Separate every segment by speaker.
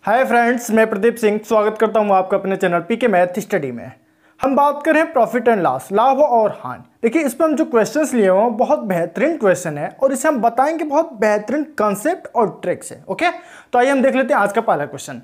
Speaker 1: Hi friends, मैं प्रदीप सिंह स्वागत करता हूं आपका अपने चैनल पीके मैथ स्टडी में। हम बात कर रहे हैं प्रॉफिट एंड लॉस, लाभ और हानि। देखिए, इस पर हम जो क्वेश्चंस लिए हुए हैं बहुत बेहतरीन क्वेश्चन है और इसे हम बताएंगे बहुत बेहतरीन कॉन्सेप्ट और ट्रिक्स है। ओके, तो आइए हम देख लेते हैं आज का पहला क्वेश्चन।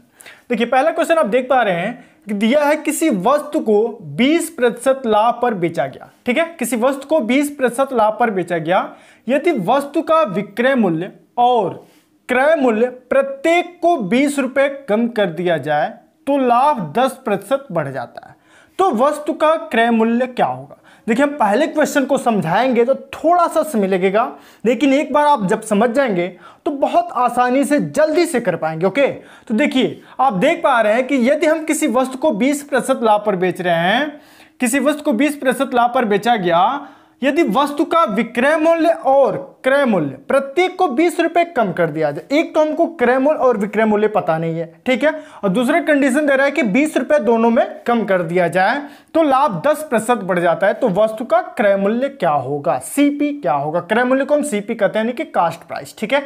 Speaker 1: देखिए, पहला क्वेश्चन आप देख पा रहे हैं कि दिया है किसी वस्तु को 20% लाभ पर बेचा गया। ठीक है, किसी वस्तु को 20% लाभ पर बेचा गया। यदि वस्तु का विक्रय मूल्य और क्रय मूल्य प्रत्येक को 20 रुपए कम कर दिया जाए तो लाभ 10% बढ़ जाता है। तो वस्तु का क्रय मूल्य क्या होगा? देखिए, हम पहले क्वेश्चन को समझाएंगे तो थोड़ा सा समय लगेगा, लेकिन एक बार आप जब समझ जाएंगे तो बहुत आसानी से जल्दी से कर पाएंगे। ओके, तो देखिए, आप देख पा रहे हैं कि यदि हम किसी वस्तु को 20% लाभ पर बेच रहे हैं, किसी वस्तु को 20% लाभ पर बेचा गया, यदि वस्तु का विक्रय मूल्य और क्रय मूल्य प्रत्येक को 20 रुपए कम कर दिया जाए। एक तो हमको क्रय मूल्य और विक्रय मूल्य पता नहीं है, ठीक है, और दूसरा कंडीशन दे रहा है कि 20 रुपए दोनों में कम कर दिया जाए तो लाभ 10% बढ़ जाता है। तो वस्तु का क्रय मूल्य क्या होगा? सीपी क्या होगा? क्रय मूल्य को हम सीपी कहते हैं, यानी कि कास्ट प्राइस। ठीक है,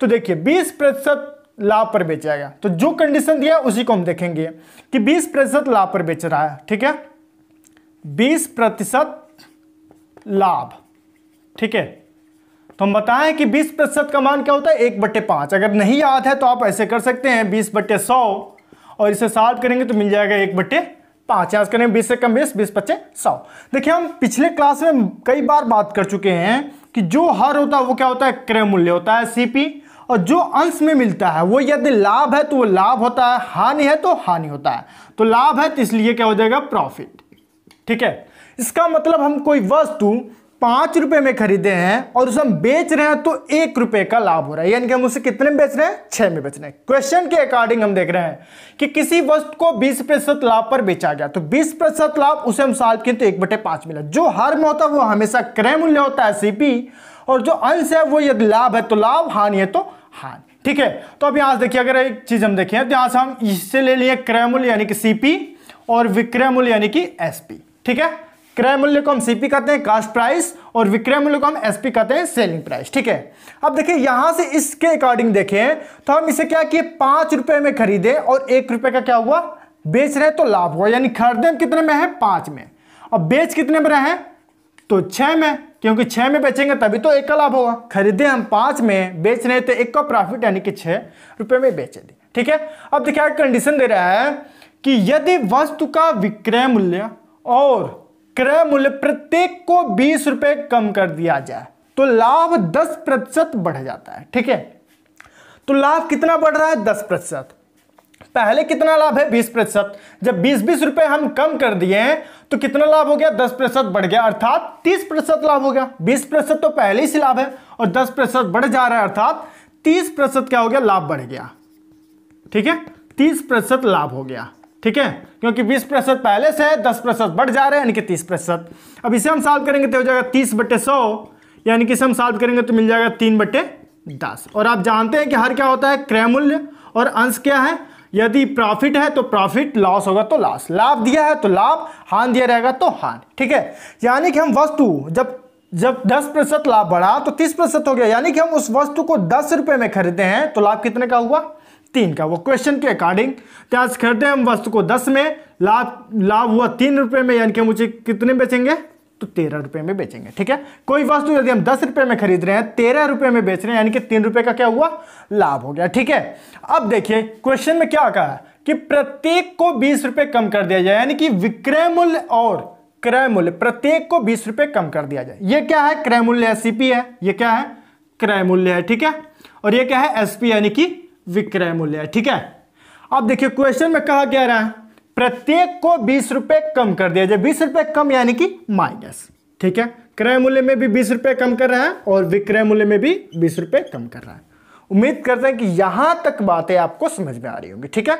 Speaker 1: तो देखिए 20% लाभ पर बेचा गया, तो जो कंडीशन दिया है उसी को हम देखेंगे कि 20% लाभ पर बेच रहा है। ठीक है, 20% लाभ। ठीक है, तो हम बताएं कि 20% का मान क्या होता है? 1/5। अगर नहीं याद है तो आप ऐसे कर सकते हैं 20/100 और इसे सॉल्व करेंगे तो मिल जाएगा 1/5। याद करें 20 से कम 20, 20/100। देखिए, हम पिछले क्लास में कई बार बात कर चुके हैं कि जो हर होता है वो क्या होता है? क्रय मूल्य होता है, सीपी, और जो अंश में मिलता है वो यदि लाभ है तो वो लाभ होता है, हानि है तो हानि होता है। तो लाभ है तो इसलिए क्या हो जाएगा? प्रॉफिट। ठीक है, इसका मतलब हम कोई वस्तु 5 रुपए में खरीदे हैं और उसे हम बेच रहे हैं तो 1 रुपए का लाभ हो रहा है, यानी कि हम उसे कितने में बेच रहे हैं? 6 में बेच रहे हैं। क्वेश्चन के अकॉर्डिंग हम देख रहे हैं कि किसी वस्तु को 20% लाभ पर बेचा गया, तो 20% लाभ उसे हम सॉल्व किए तो 1/5 मिला। जो हर में होता है वो हमेशा क्रय मूल्य होता है, सीपी, और जो अंश है वो यदि लाभ है तो लाभ, हानि है तो हानि। ठीक है, तो अब यहां से देखिए, अगर एक चीज हम देखें तो यहां से हम इससे ले लिए क्रय मूल्य यानी कि सीपी और विक्रय मूल्य यानी कि एसपी। ठीक है, क्रय मूल्य को हम सीपी कहते हैं, कास्ट प्राइस, और विक्रय मूल्य को हम एसपी कहते हैं, सेलिंग प्राइस। ठीक है, अब देखिए यहां से इसके अकॉर्डिंग देखें तो हम इसे क्या किए? 5 रुपए में खरीदे और 1 रुपए का क्या हुआ? बेच रहे तो लाभ हुआ, यानी खरीदे हम कितने में है? 5 में, और बेच कितने में रहे? तो 6 में, क्योंकि 6 में बेचेंगे तभी तो 1 का लाभ होगा। खरीदे हम 5 में, बेच रहे तो 1 का प्रॉफिट, यानी कि 6 रुपए में बेचे थे। ठीक है, अब देखिए कंडीशन दे रहा है कि यदि वस्तु का विक्रय मूल्य और क्रय मूल्य प्रत्येक को 20 रुपए कम कर दिया जाए तो लाभ 10% बढ़ जाता है। ठीक है, तो लाभ कितना बढ़ रहा है? 10%। पहले कितना लाभ है? 20%। जब 20-20 रुपए हम कम कर दिए हैं तो कितना लाभ हो गया? 10% बढ़ गया, अर्थात 30% लाभ हो गया। 20% तो पहले ही से लाभ है और 10% बढ़ जा रहा है, अर्थात 30% क्या हो गया? लाभ बढ़ गया। ठीक है, 30% लाभ हो गया। ठीक है, क्योंकि 20% पहले से है, 10% बढ़ जा रहा है, यानी कि 30%। अब इसे हम सॉल्व करेंगे तो हो जाएगा 30/100, यानी कि इसे हम सॉल्व करेंगे तो मिल जाएगा 3/10। और आप जानते हैं कि हर क्या होता है? क्रय मूल्य, और अंश क्या है? यदि प्रॉफिट है तो प्रॉफिट, लॉस होगा तो लॉस। लाभ दिया है तो लाभ, हानि दिया रहेगा तो हानि। ठीक है, यानी कि हम वस्तु जब 10% लाभ बढ़ा तो 30% हो गया, यानी कि हम उस वस्तु को 10 रुपए में खरीदे हैं तो लाभ कितने का हुआ? 3 का। वो क्वेश्चन के अकॉर्डिंग त्याग खरीदे हम वस्तु को 10 में, लाभ हुआ 3 रुपए में, यानी कि मुझे कितने बेचेंगे? तो 13 रुपए में बेचेंगे। ठीक है, कोई वस्तु यदि हम 10 रुपए में खरीद रहे हैं, 13 रुपए में बेच रहे हैं, यानी कि 3 रुपए का क्या हुआ? लाभ हो गया। ठीक है, अब देखिए क्वेश्चन में क्या कहा है कि प्रत्येक को 20 रुपए कम कर दिया जाए, यानी कि विक्रय मूल्य और क्रय मूल्य प्रत्येक को 20 रुपए कम कर दिया जाए। ये क्या है? क्रय मूल्य है, सीपी है। ये क्या है? क्रय मूल्य है। ठीक है, और ये क्या है? एसपी, यानी कि विक्रय मूल्य है। ठीक है, अब देखिए क्वेश्चन में कहा क्या रहा है? प्रत्येक को 20 रुपए कम कर दिया जाए। 20 रुपए कम यानी कि माइनस। ठीक है, क्रय मूल्य में भी 20 रुपए कम कर रहा है और विक्रय मूल्य में भी 20 रुपए कम कर रहा है। उम्मीद करते हैं कि यहां तक बातें आपको समझ में आ रही होंगी। ठीक है,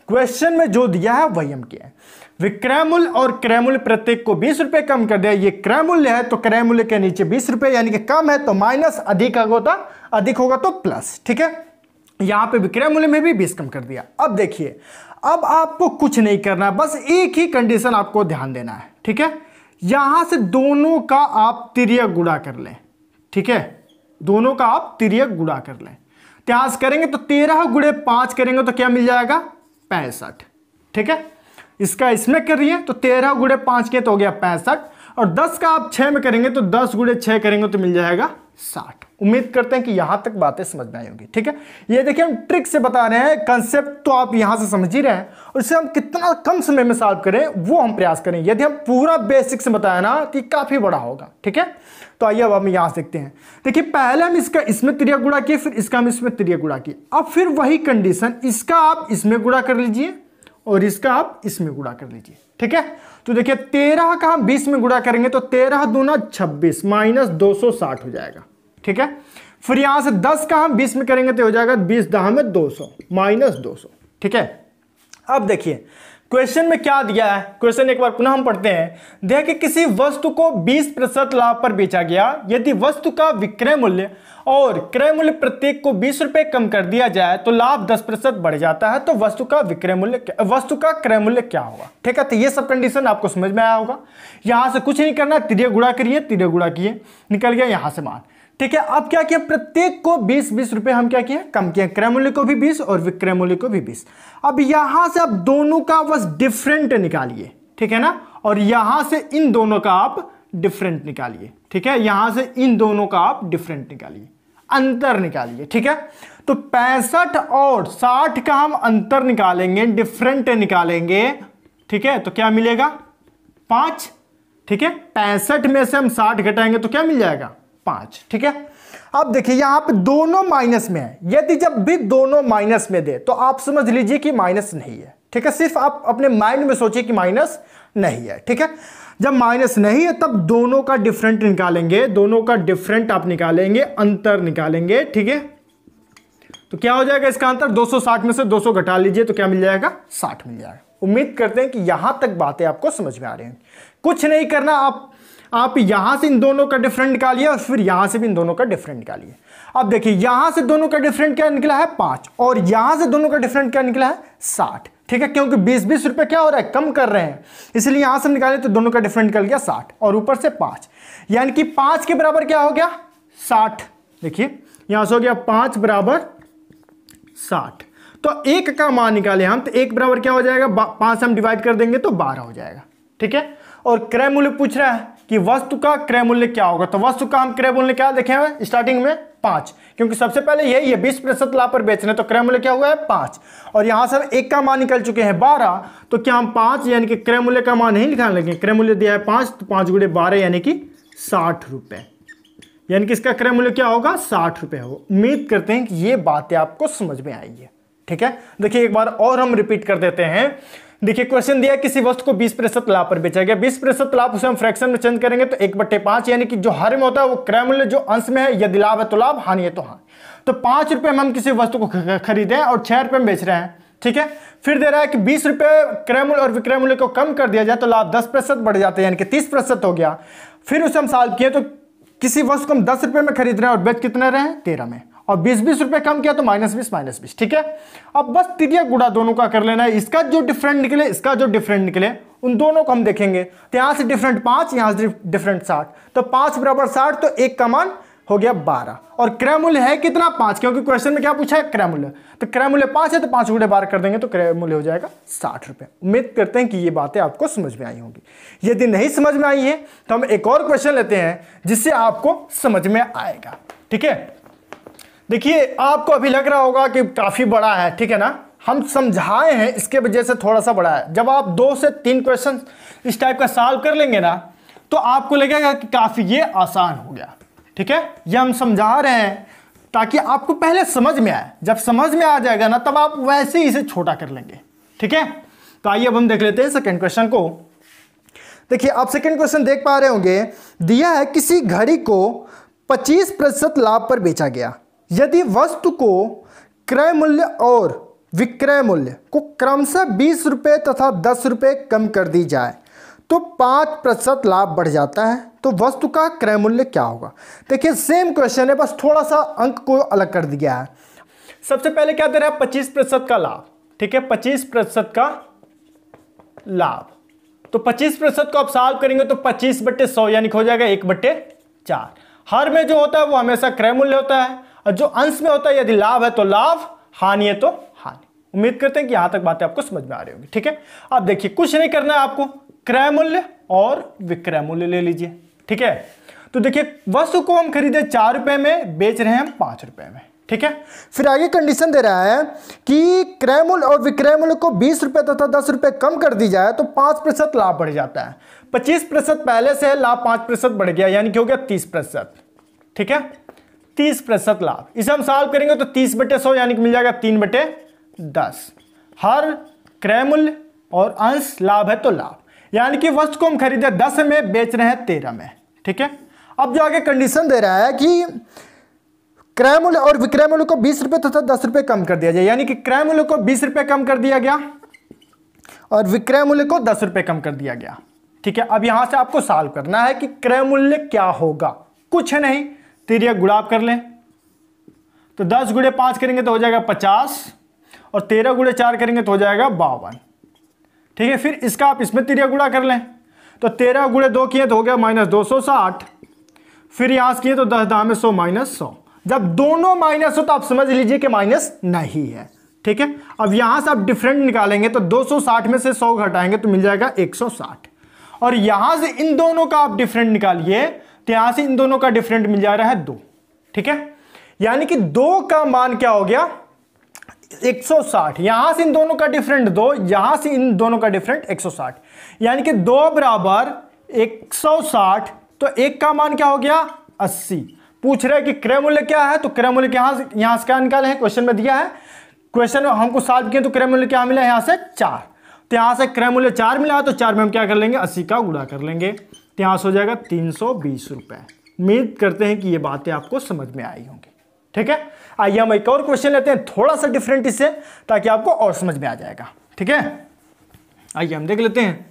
Speaker 1: क्वेश्चन में जो दिया है वही हम किया है। विक्रय मूल्य और क्रय मूल्य प्रत्येक को 20 रुपए कम कर दिया। ये क्रय मूल्य है तो क्रय मूल्य के नीचे 20 रुपए, यानी कि कम है तो माइनस, अधिक होगा तो प्लस। ठीक है, यहां पे विक्रय मूल्य में भी 20 कम कर दिया। अब देखिए, अब आपको कुछ नहीं करना, बस एक ही कंडीशन आपको ध्यान देना है। ठीक है, यहां से दोनों का आप तिर्यक गुणा कर लें। ठीक है, दोनों का आप तिर्यक गुणा कर लें। इतिहास करेंगे तो 13 गुणे 5 करेंगे तो क्या मिल जाएगा 65। ठीक है, इसका इसमें करिए तो 13 गुणे 5 के तो हो गया 65, और 10 का आप 6 में करेंगे तो 10 गुणे 6 करेंगे तो मिल जाएगा 60। उम्मीद करते हैं कि यहां तक बातें समझ में आई होंगी। ठीक है, ये देखिए हम ट्रिक से बता रहे हैं, कंसेप्ट तो आप यहां से समझ ही रहे हैं, और इसे हम कितना कम समय में सॉल्व करें वो हम प्रयास करें। यदि हम पूरा बेसिक से बताया ना तो काफी बड़ा होगा। ठीक है, तो आइए अब हम यहां से देखते हैं। देखिए पहले हम इसका इसमें त्रिया गुणा किए, फिर इसका हम इसमें त्रिया गुणा किए। अब फिर वही कंडीशन, इसका आप इसमें गुणा कर लीजिए और इसका आप इसमें गुणा कर लीजिए। ठीक है, तो देखिए 13 का हम 20 में गुणा करेंगे तो 13 दूना 26 माइनस 260 हो जाएगा। ठीक है, फिर यहां से 10 का हम 20 में करेंगे तो हो जाएगा 20 10 में 200 माइनस 200। ठीक है, अब देखिए क्वेश्चन में क्या दिया है, क्वेश्चन एक बार पुनः हम पढ़ते हैं। देखिए किसी वस्तु को 20% लाभ पर बेचा गया, यदि वस्तु का विक्रय मूल्य और क्रय मूल्य प्रत्येक को 20 रुपए कम कर दिया जाए तो लाभ 10% बढ़ जाता है, तो वस्तु का क्रय मूल्य क्या होगा। ठीक है, तो ये सब कंडीशन आपको समझ में आया होगा। यहां से कुछ नहीं करना, तिर्य गुणा करिए, तिर्य गुणा किए, निकल गया यहां से मान। ठीक है, अब क्या किया, प्रत्येक को 20-20 रुपए हम क्या किए, कम किए, क्रय मूल्य को भी 20 और विक्रय मूल्य को भी 20। अब यहां से आप दोनों का बस डिफरेंट निकालिए। ठीक है ना, और यहां से इन दोनों का आप डिफरेंट निकालिए। ठीक है, यहां से इन दोनों का आप डिफरेंट निकालिए, अंतर निकालिए। ठीक है, तो 65 और 60 का हम अंतर निकालेंगे, डिफरेंट निकालेंगे। ठीक है, तो क्या मिलेगा 5। ठीक है, 65 में से हम 60 घटाएंगे तो क्या मिल जाएगा 5। ठीक है, अब देखिए यहां पे दोनों माइनस में है, यदि जब भी दोनों माइनस में दे तो आप समझ लीजिए कि माइनस नहीं है। ठीक है, सिर्फ आप अपने माइंड में सोचिए कि माइनस नहीं है। ठीक है, जब माइनस नहीं है तब दोनों का डिफरेंट निकालेंगे, दोनों का डिफरेंट आप निकालेंगे, अंतर निकालेंगे। ठीक है, तो क्या हो जाएगा इसका अंतर, 260 में से 200 घटा लीजिए तो क्या मिल जाएगा 60 मिल जाएगा। उम्मीद करते हैं कि यहां तक बातें आपको समझ में आ रही हैं। कुछ नहीं करना, आप यहां से इन दोनों का डिफरेंट निकालिए और फिर यहां से भी इन दोनों का डिफरेंट निकालिए। अब देखिए यहां से दोनों का डिफरेंट क्या निकला है 5, और यहां से दोनों का डिफरेंट क्या निकला है 60। ठीक है, क्योंकि 20-20 रुपए क्या हो रहा है, कम कर रहे हैं, इसलिए यहां से निकाले तो दोनों का डिफरेंट निकल गया 60 और ऊपर से 5, यानी कि 5 के बराबर क्या हो गया 60। देखिए यहां से हो गया 5 बराबर 60, तो 1 का मान निकाले हम, तो 1 बराबर क्या हो जाएगा 5 हम डिवाइड कर देंगे तो 12 हो जाएगा। ठीक है, और क्रय मूल्य पूछ रहा है कि वस्तु का क्रय मूल्य क्या होगा, तो वस्तु का हम क्रय मूल्य क्या देखे हैं स्टार्टिंग में 5, क्योंकि सबसे पहले यही है 20% लाभ पर बेचने, तो क्रय मूल्य क्या हुआ है 5, और यहां से हम 1 का मान निकल चुके हैं 12, तो क्या हम 5 यानी कि क्रय मूल्य का मान नहीं निकालने लगे, क्रय मूल्य दिया है 5, तो 5 गुणे 12 यानी कि 60 रुपए, यानी कि इसका क्रय मूल्य क्या होगा 60 रुपए हो। उम्मीद करते हैं कि ये बातें आपको समझ में आई है। ठीक है, देखिए एक बार और हम रिपीट कर देते हैं। देखिए क्वेश्चन दिया किसी वस्तु को 20% लाभ पर बेचा गया, 20% लाभ उसे हम फ्रैक्शन में चेंज करेंगे तो 1/5, यानी कि जो हर में होता है वो क्रय मूल्य जो अंश में है, यदि लाभ है तो लाभ, हानि है तो हानि। तो 5 रुपए में हम किसी वस्तु को खरीदे और 6 रुपए में बेच रहे हैं। ठीक है, फिर दे रहा है कि 20 रुपए क्रय मूल्य और विक्रय मूल्य को कम कर दिया जाए तो लाभ 10% बढ़ जाता है, यानी कि 30% हो गया। फिर उसे हम सॉल्व किए तो किसी वस्तु को हम 10 रुपए में खरीद रहे हैं और बेच कितने रहे हैं 13 में, और 20-20 रुपए कम किया तो -20। ठीक है, अब बस तिर्यक गुणा दोनों का कर लेना है, इसका जो डिफरेंट निकले इसका जो डिफरेंट निकले उन दोनों को हम देखेंगे। तो यहां से डिफरेंट 5, यहां से डिफरेंट 60, तो 5 बराबर 60, तो 1 का मान हो गया 12, और क्रय मूल्य है कितना 5, क्योंकि क्वेश्चन में क्या पूछा है क्रय मूल्य, तो क्रय मूल्य 5 है तो 5 गुणे 12 कर देंगे तो क्रय मूल्य हो जाएगा 60 रुपए। उम्मीद करते हैं कि ये बातें आपको समझ में आई होंगी। यदि नहीं समझ में आई है तो हम एक और क्वेश्चन लेते हैं जिससे आपको समझ में आएगा। ठीक है, देखिए आपको अभी लग रहा होगा कि काफी बड़ा है, ठीक है ना, हम समझाए हैं इसके वजह से थोड़ा सा बड़ा है। जब आप 2 से 3 क्वेश्चन इस टाइप का सॉल्व कर लेंगे ना तो आपको लगेगा कि काफी ये आसान हो गया। ठीक है, ये हम समझा रहे हैं ताकि आपको पहले समझ में आए, जब समझ में आ जाएगा ना तब आप वैसे ही इसे छोटा कर लेंगे। ठीक है, तो आइए अब हम देख लेते हैं सेकंड क्वेश्चन को। देखिए आप सेकंड क्वेश्चन देख पा रहे होंगे, दिया है किसी घड़ी को 25% लाभ पर बेचा गया, यदि वस्तु को क्रय मूल्य और विक्रय मूल्य को क्रमशः 20 रुपए तथा 10 रुपए कम कर दी जाए तो 5% लाभ बढ़ जाता है, तो वस्तु का क्रय मूल्य क्या होगा। देखिए सेम क्वेश्चन है, बस थोड़ा सा अंक को अलग कर दिया है। सबसे पहले क्या दे रहा है 25% का लाभ। ठीक है, 25% का लाभ, तो 25% को आप सॉल्व करेंगे तो 25/100 यानी हो जाएगा 1/4। हर में जो होता है वो हमेशा क्रय मूल्य होता है, और जो अंश में होता है यदि लाभ है तो लाभ, हानि है तो हानि। उम्मीद करते हैं कि यहां तक बातें आपको समझ में आ रही होंगी। ठीक है, अब देखिए कुछ नहीं करना है आपको, क्रय मूल्य और विक्रय मूल्य ले लीजिए। ठीक है, तो देखिए वस्तु को हम खरीदे 4 रुपए में, बेच रहे हैं हम 5 रुपए में। ठीक है, फिर आगे कंडीशन दे रहा है कि क्रय मूल्य और विक्रय मूल्य को 20 रुपए तथा 10 रुपए कम कर दी जाए तो 5% लाभ बढ़ जाता है। 25% पहले से है, लाभ 5% बढ़ गया, यानी कि हो गया 30%। ठीक है, 30% लाभ। इसे हम सॉल्व करेंगे तो 30/100 यानी कि मिल जाएगा 3/10। हर क्रय मूल्य और अंश लाभ है तो लाभ, यानी कि वस्तु को हम खरीदे 10 में, बेच रहे हैं 13 में। ठीक है, अब जो आगे कंडीशन दे रहा है कि क्रय मूल्य और विक्रय मूल्य को 20 रुपए तथा 10 रुपए कम कर दिया जाए, यानी कि क्रय मूल्य को 20 रुपए कम कर दिया गया और विक्रय मूल्य को 10 रुपए कम कर दिया गया। ठीक है, अब यहां से आपको सॉल्व करना है कि क्रय मूल्य क्या होगा। कुछ नहीं, तिर्यक गुणा कर लें तो 10 गुणे 5 करेंगे तो हो जाएगा 50 और 13 गुणे 4 करेंगे तो हो जाएगा 52। ठीक है, फिर इसका आप इसमें तिर्यक गुणा कर लें तो 13 गुणे 2 किए तो हो गया -260। फिर यहां से किए तो 10 दाम में 100 -100। जब दोनों माइनस हो तो आप समझ लीजिए कि माइनस नहीं है। ठीक है, अब यहां से आप डिफरेंट निकालेंगे तो 260 में से 100 घटाएंगे तो मिल जाएगा 160 और यहां से इन दोनों का आप डिफरेंट निकालिए तो यहां से इन दोनों का डिफरेंट मिल जा रहा है 2। ठीक है, यानी कि 2 का मान क्या हो गया 160। यहां से इन दोनों का डिफरेंट 2, यहां से इन दोनों का डिफरेंट 160, यानी कि 2 बराबर 160। तो 1 का मान क्या हो गया 80। पूछ रहे हैं कि क्रय मूल्य क्या है, तो क्रय मूल्य यहां से क्या निकाले हैं, क्वेश्चन में दिया है, क्वेश्चन हमको सॉल्व किए तो क्रय मूल्य क्या मिला है यहां से 4। तो यहां से क्रय मूल्य 4 मिला तो 4 में हम क्या कर लेंगे 80 का गुणा कर लेंगे तो यहां से हो जाएगा 320 रुपए। उम्मीद करते हैं कि ये बातें आपको समझ में आई होंगी। ठीक है, आइए हम एक और क्वेश्चन लेते हैं थोड़ा सा डिफरेंट इससे, ताकि आपको और समझ में आ जाएगा। ठीक है, आइए हम देख लेते हैं।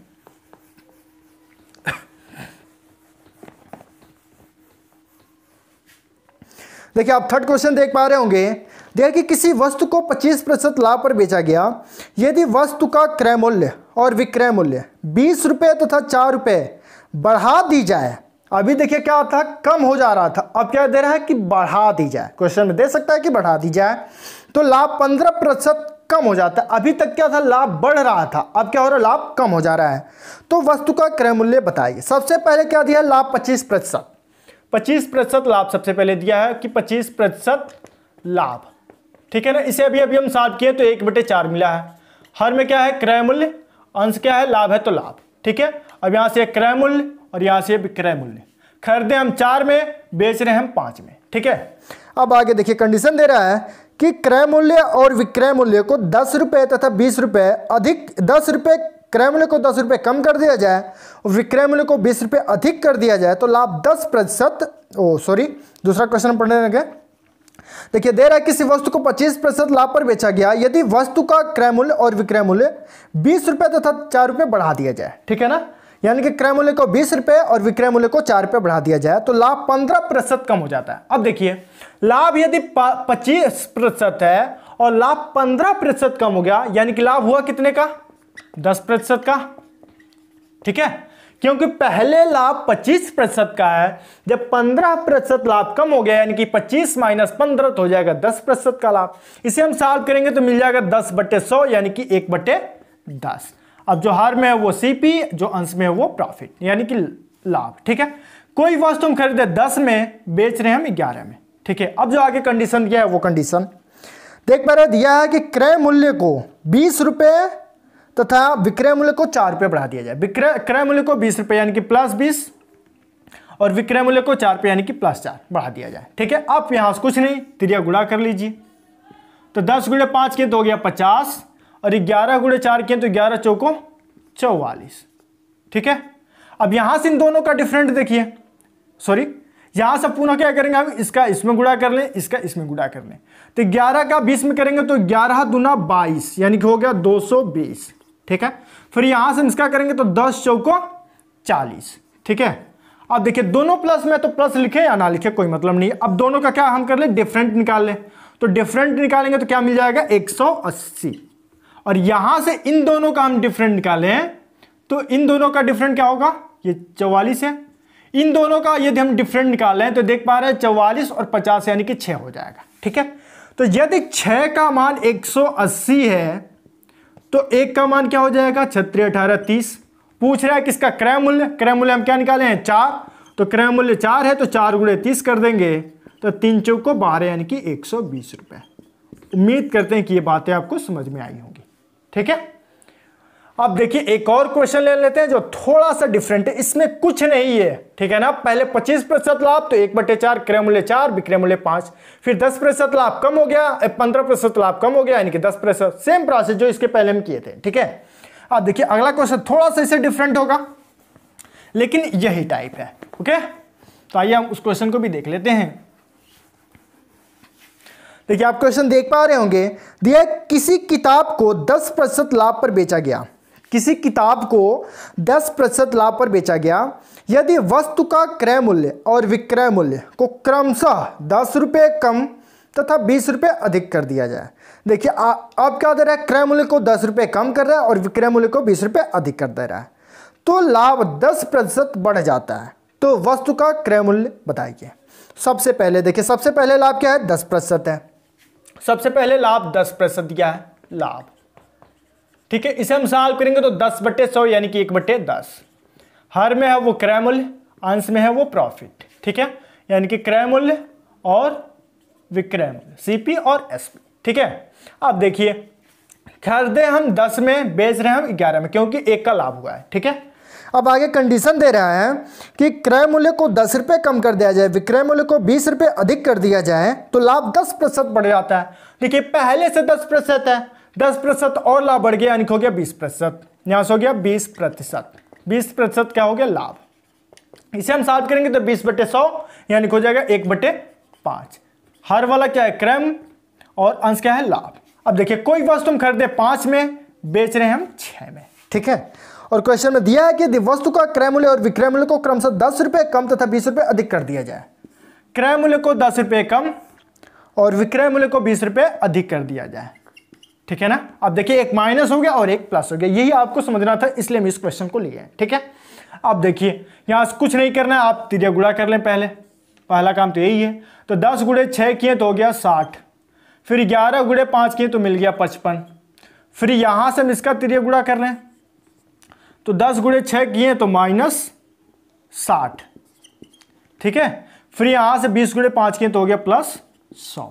Speaker 1: देखिए आप थर्ड क्वेश्चन देख पा रहे होंगे। देखिए कि किसी वस्तु को 25% लाभ पर बेचा गया, यदि वस्तु का क्रय मूल्य और विक्रय मूल्य 20 रुपए तथा 4 रुपए बढ़ा दी जाए। अभी देखिए क्या था, कम हो जा रहा था, अब क्या दे रहा है कि बढ़ा दी जाए। क्वेश्चन में दे सकता है कि बढ़ा दी जाए, तो लाभ 15% कम हो जाता है। अभी तक क्या था, लाभ बढ़ रहा था, अब क्या हो रहा है, लाभ कम हो जा रहा है। तो वस्तु का क्रय मूल्य बताइए। सबसे पहले क्या दिया, लाभ 25%। 25% लाभ सबसे पहले दिया है कि 25% लाभ। ठीक है ना, इसे अभी हम सॉल्व किए तो 1/4 मिला है। हर में क्या है क्रय मूल्य, अंश क्या है लाभ है तो लाभ। ठीक है, अब यहां से क्रय मूल्य और यहां से विक्रय मूल्य। खरीदे हम 4 में, बेच रहे हैं हम 5 में। ठीक है, अब आगे देखिए कंडीशन दे रहा है कि क्रय मूल्य और विक्रय मूल्य को 10 रुपए तथा 20 रुपए अधिक, 10 रुपए क्रय मूल्य को 10 रुपए कम कर दिया जाए और विक्रय मूल्य को 20 रुपए अधिक कर दिया जाए तो लाभ 10%। दूसरा क्वेश्चन पढ़ने लगे। देखिए दे रहा है किसी वस्तु को 25% लाभ पर बेचा गया, यदि वस्तु का क्रय मूल्य और विक्रय मूल्य 20 रुपए तथा 4 रुपए बढ़ा दिया जाए। ठीक है ना, यानी कि क्रय मूल्य को 20 रुपए और विक्रय मूल्य को 4 रुपए बढ़ा दिया जाए तो लाभ 15% कम हो जाता है। अब देखिए लाभ यदि 25% है और लाभ 15% कम हो गया, यानी कि लाभ हुआ कितने का 10% का। ठीक है, क्योंकि पहले लाभ 25% का है, जब 15% लाभ कम हो गया यानी कि 25 - 15 तो हो जाएगा 10% का लाभ। इसे हम सॉल्व करेंगे तो मिल जाएगा 10/100 यानी कि 1/10। अब जो हर में है वो सीपी, जो अंश में है वो प्रॉफिट यानी कि लाभ। ठीक है, कोई वस्तु हम खरीदे 10 में, बेच रहे हैं हम 11 में। ठीक है, अब जो आगे कंडीशन दिया है वो कंडीशन देख पा रहे, दिया है कि क्रय मूल्य को 20 रुपए तथा विक्रय मूल्य को 4 रुपए बढ़ा दिया जाए। क्रय मूल्य को 20 रुपए यानी कि +20 और विक्रय मूल्य को 4 रुपए यानी कि +4 बढ़ा दिया जाए। ठीक है, अब यहां से कुछ नहीं, तिरिया गुणा कर लीजिए तो 10 गुणे 5 किए तो हो गया 50 और 11 गुणे 4 किए तो 11 चौको 44। ठीक है, अब यहां से इन दोनों का डिफरेंट देखिए, यहां से पुनः क्या करेंगे हम, इसका इसमें गुणा कर लें, इसका इसमें गुणा कर लें तो 11 का 20 में करेंगे तो 11 दूना 22 यानी कि हो गया 220। ठीक है, फिर यहां से इसका करेंगे तो 10 चौको 40। ठीक है, अब देखिए दोनों प्लस में तो प्लस लिखे या ना लिखे कोई मतलब नहीं। अब दोनों का क्या हम कर ले, डिफरेंट निकाल लें, तो डिफरेंट निकालेंगे तो क्या मिल जाएगा 180 और यहां से इन दोनों का हम डिफरेंट निकालें तो इन दोनों का डिफरेंट क्या होगा, ये 44 है। इन दोनों का यदि हम डिफरेंट निकालें तो देख पा रहे हैं 44 और 50 यानी कि 6 हो जाएगा। ठीक है। तो यदि 6 का मान 180 है तो 1 का मान क्या हो जाएगा, 6 18 30। पूछ रहा है किसका क्रय मूल्य, क्रय मूल्य हम क्या निकाले हैं 4, तो क्रय मूल्य 4 है तो 4 गुणे 30 कर देंगे, तो 3 चौको 12 यानी कि 120 रुपए। उम्मीद करते हैं कि ये बातें आपको समझ में आई होंगी, ठीक है। अब देखिए एक और क्वेश्चन ले लेते हैं जो थोड़ा सा डिफरेंट है, इसमें कुछ नहीं है, ठीक है ना। पहले 25% लाभ तो 1/4, क्रय मूल्य 4, विक्रय मूल्य 5, फिर 10% लाभ कम हो गया, 15% लाभ कम हो गया यानी कि 10%। सेम प्रोसेस जो इसके पहले हम किए थे, ठीक है। अब देखिए अगला क्वेश्चन थोड़ा सा इससे डिफरेंट होगा लेकिन यही टाइप है, ओके। तो आइए हम उस क्वेश्चन को भी देख लेते हैं। देखिए आप क्वेश्चन देख पा रहे होंगे, दिया किसी किताब को 10% लाभ पर बेचा गया, किसी किताब को 10% लाभ पर बेचा गया, यदि वस्तु का क्रय मूल्य और विक्रय मूल्य को क्रमशः 10 रुपये कम तथा 20 रुपये अधिक कर दिया जाए। देखिए अब क्या दे रहा है, क्रय मूल्य को 10 रुपये कम कर रहा है और विक्रय मूल्य को 20 रुपये अधिक कर दे रहा है, तो लाभ 10% बढ़ जाता है। तो वस्तु का क्रय मूल्य बताइए। सबसे पहले देखिए, सबसे पहले लाभ क्या है, 10% है। सबसे पहले लाभ 10% क्या है, लाभ, ठीक है। इसे हम सॉल्व करेंगे तो 10/100 यानी कि 1/10। हर में है वो क्रय मूल्य, अंश में है वो प्रॉफिट, ठीक है, यानी कि क्रय मूल्य और विक्रय मूल्य, सीपी और एसपी, ठीक है। अब देखिए खरीदे हम 10 में, बेच रहे हैं हम 11 में, क्योंकि 1 का लाभ हुआ है, ठीक है। अब आगे कंडीशन दे रहा है कि क्रय मूल्य को 10 रुपये कम कर दिया जाए, विक्रय मूल्य को 20 रुपये अधिक कर दिया जाए, तो लाभ 10% बढ़ जाता है। देखिए पहले से 10% है, 10% और लाभ बढ़ गया यानी हो गया 20%, यहां से हो गया 20%। 20% क्या हो गया, लाभ। इसे हम सॉल्व करेंगे तो 20/100 यानी हो जाएगा 1/5। हर वाला क्या है, क्रय और अंश क्या है, लाभ। अब देखिए कोई वस्तु हम खरीदे 5 में, बेच रहे हैं हम 6 में, ठीक है। और क्वेश्चन में दिया है कि यदि वस्तु का क्रय मूल्य और विक्रय मूल्य को क्रमशः 10 रुपये कम तथा 20 रुपये अधिक कर दिया जाए। क्रय मूल्य को 10 रुपये कम और विक्रय मूल्य को 20 रुपये अधिक कर दिया जाए, ठीक है ना। अब देखिए एक माइनस हो गया और एक प्लस हो गया, यही आपको समझना था, इसलिए हम इस क्वेश्चन को लिए हैं, ठीक है। अब देखिए यहां से कुछ नहीं करना है, आप तिरिया गुणा कर लें, पहला काम तो यही है। तो 10 गुणे 6 किए तो हो गया 60, फिर 11 गुणे 5 किए तो मिल गया 55, फिर यहां से हम इसका तिरिया गुणा कर रहे हैं तो 10 गुणे 6 किए तो -60, ठीक है। फिर यहां से 20 गुणे 5 किए तो हो गया +100।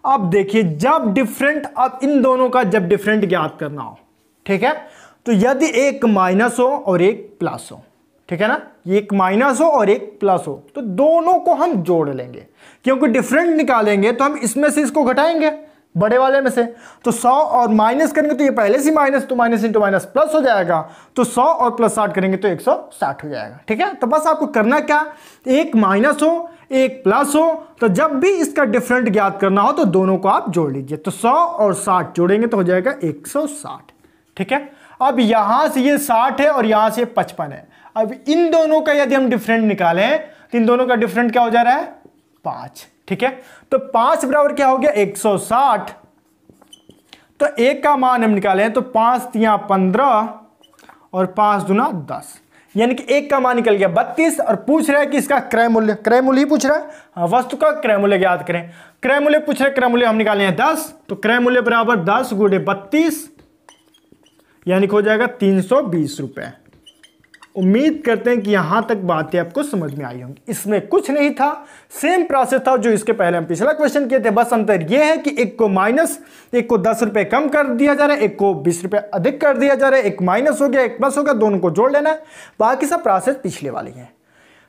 Speaker 1: अब देखिए जब डिफरेंट, अब इन दोनों का जब डिफरेंट ज्ञात करना हो, ठीक है, तो यदि एक माइनस हो और एक प्लस हो, ठीक है ना, एक माइनस हो और एक प्लस हो, तो दोनों को हम जोड़ लेंगे, क्योंकि डिफरेंट निकालेंगे तो हम इसमें से इसको घटाएंगे बड़े वाले में से। तो 100 और माइनस करेंगे तो ये पहले से माइनस, तो माइनस इंटू माइनस प्लस हो जाएगा, तो 100 और +60 करेंगे तो 160 हो जाएगा, ठीक है। तो बस आपको करना क्या, एक माइनस हो एक प्लस हो, तो जब भी इसका डिफरेंट ज्ञात करना हो तो दोनों को आप जोड़ लीजिए। तो 100 और 60 जोड़ेंगे तो हो जाएगा 160, ठीक है। अब यहां से ये 60 है और यहां से 55 है। अब इन दोनों का यदि हम डिफरेंट निकालें तो इन दोनों का डिफरेंट क्या हो जा रहा है, 5, ठीक है। तो 5 बराबर क्या हो गया, 160। तो 1 का मान हम निकालें तो 5 तिया 15 और 5 दूना 10, यानी कि 1 का मान निकल गया 32। और पूछ रहा है कि इसका क्रय मूल्य, क्रय मूल्य ही पूछ रहा है, हाँ, वस्तु का क्रय मूल्य ज्ञात करें। क्रय मूल्य पूछ रहे, क्रय मूल्य हम निकाले हैं 10, तो क्रय मूल्य बराबर 10 गुणे 32 यानी हो जाएगा 320 रुपए। उम्मीद करते हैं कि यहां तक बातें आपको समझ में आई होंगी। इसमें कुछ नहीं था, सेम प्रोसेस था जो इसके पहले हम पिछला क्वेश्चन किए थे, बस अंतर यह है कि एक को माइनस, एक को 10 रुपए कम कर दिया जा रहा है, एक को 20 रुपए अधिक कर दिया जा रहा है, एक माइनस हो गया एक प्लस हो गया, दोनों को जोड़ लेना है, बाकी सब प्रोसेस पिछले वाली है।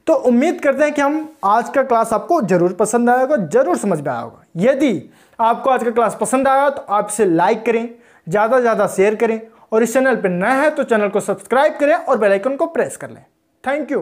Speaker 1: तो उम्मीद करते हैं कि हम आज का क्लास आपको जरूर पसंद आया होगा, जरूर समझ में आया होगा। यदि आपको आज का क्लास पसंद आया तो आप इसे लाइक करें, ज़्यादा से ज़्यादा शेयर करें, और इस चैनल पर नए हैं तो चैनल को सब्सक्राइब करें और बेल आइकन को प्रेस कर लें। Thank you.